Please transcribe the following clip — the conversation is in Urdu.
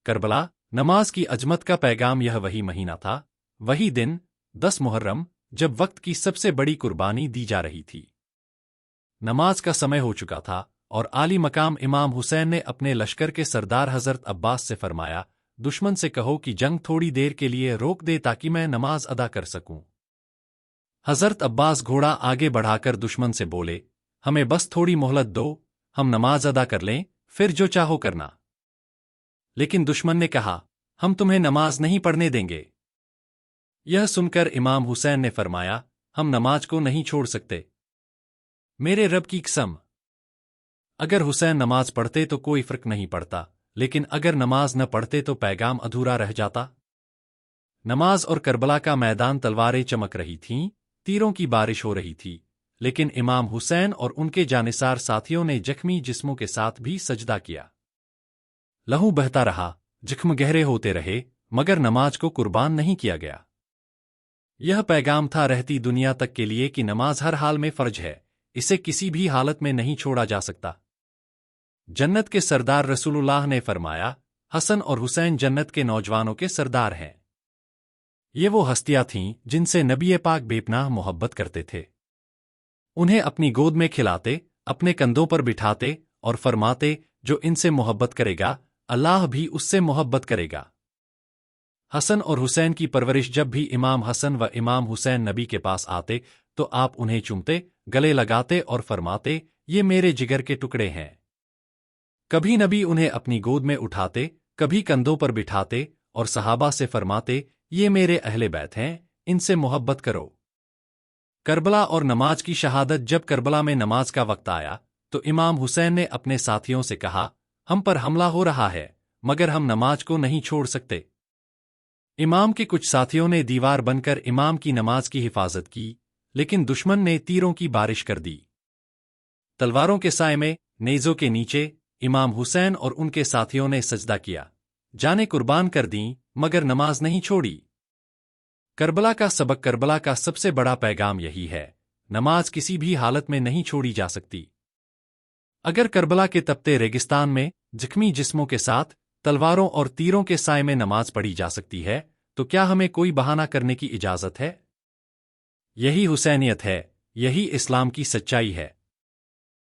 کربلا نماز کی عظمت کا پیغام یہ وہی مہینہ تھا، وہی دن 10 محرم، جب وقت کی سب سے بڑی قربانی دی جا رہی تھی۔ نماز کا سمے ہو چکا تھا اور عالی مقام امام حسین نے اپنے لشکر کے سردار حضرت عباس سے فرمایا، دشمن سے کہو کہ جنگ تھوڑی دیر کے لیے روک دے تاکہ میں نماز ادا کر سکوں۔ حضرت عباس گھوڑا آگے بڑھا کر دشمن سے بولے، ہمیں بس تھوڑی مہلت دو، ہم نماز ادا کر لیں، پھر جو چاہو کرنا۔ لیکن دشمن نے کہا، ہم تمہیں نماز نہیں پڑھنے دیں گے۔ یہ سن کر امام حسین نے فرمایا، ہم نماز کو نہیں چھوڑ سکتے، میرے رب کی قسم۔ اگر حسین نماز پڑھتے تو کوئی فرق نہیں پڑتا، لیکن اگر نماز نہ پڑھتے تو پیغام ادھورا رہ جاتا۔ نماز اور کربلا کا میدان، تلواریں چمک رہی تھیں، تیروں کی بارش ہو رہی تھی، لیکن امام حسین اور ان کے جانثار ساتھیوں نے زخمی جسموں کے ساتھ بھی سجدہ کیا۔ لہو بہتا رہا، زخم گہرے ہوتے رہے، مگر نماز کو قربان نہیں کیا گیا۔ یہ پیغام تھا رہتی دنیا تک کے لیے کہ نماز ہر حال میں فرض ہے، اسے کسی بھی حالت میں نہیں چھوڑا جا سکتا۔ جنت کے سردار رسول اللہ نے فرمایا، حسن اور حسین جنت کے نوجوانوں کے سردار ہیں۔ یہ وہ ہستیاں تھیں جن سے نبی پاک بے پناہ محبت کرتے تھے۔ انہیں اپنی گود میں کھلاتے، اپنے کندھوں پر بٹھاتے اور فرماتے، جو ان سے محبت کرے گا اللہ بھی اس سے محبت کرے گا۔ حسن اور حسین کی پرورش، جب بھی امام حسن و امام حسین نبی کے پاس آتے تو آپ انہیں چومتے، گلے لگاتے اور فرماتے، یہ میرے جگر کے ٹکڑے ہیں۔ کبھی نبی انہیں اپنی گود میں اٹھاتے، کبھی کندھوں پر بٹھاتے اور صحابہ سے فرماتے، یہ میرے اہل بیت ہیں، ان سے محبت کرو۔ کربلا اور نماز کی شہادت۔ جب کربلا میں نماز کا وقت آیا تو امام حسین نے اپنے ساتھیوں سے کہا، ہم پر حملہ ہو رہا ہے، مگر ہم نماز کو نہیں چھوڑ سکتے۔ امام کے کچھ ساتھیوں نے دیوار بن کر امام کی نماز کی حفاظت کی، لیکن دشمن نے تیروں کی بارش کر دی۔ تلواروں کے سائے میں، نیزوں کے نیچے، امام حسین اور ان کے ساتھیوں نے سجدہ کیا، جانیں قربان کر دیں، مگر نماز نہیں چھوڑی۔ کربلا کا سبق، کربلا کا سب سے بڑا پیغام یہی ہے، نماز کسی بھی حالت میں نہیں چھوڑی جا سکتی۔ اگر کربلا کے تپتے ریگستان میں زخمی جسموں کے ساتھ تلواروں اور تیروں کے سائے میں نماز پڑھی جا سکتی ہے، تو کیا ہمیں کوئی بہانہ کرنے کی اجازت ہے؟ یہی حسینیت ہے، یہی اسلام کی سچائی ہے۔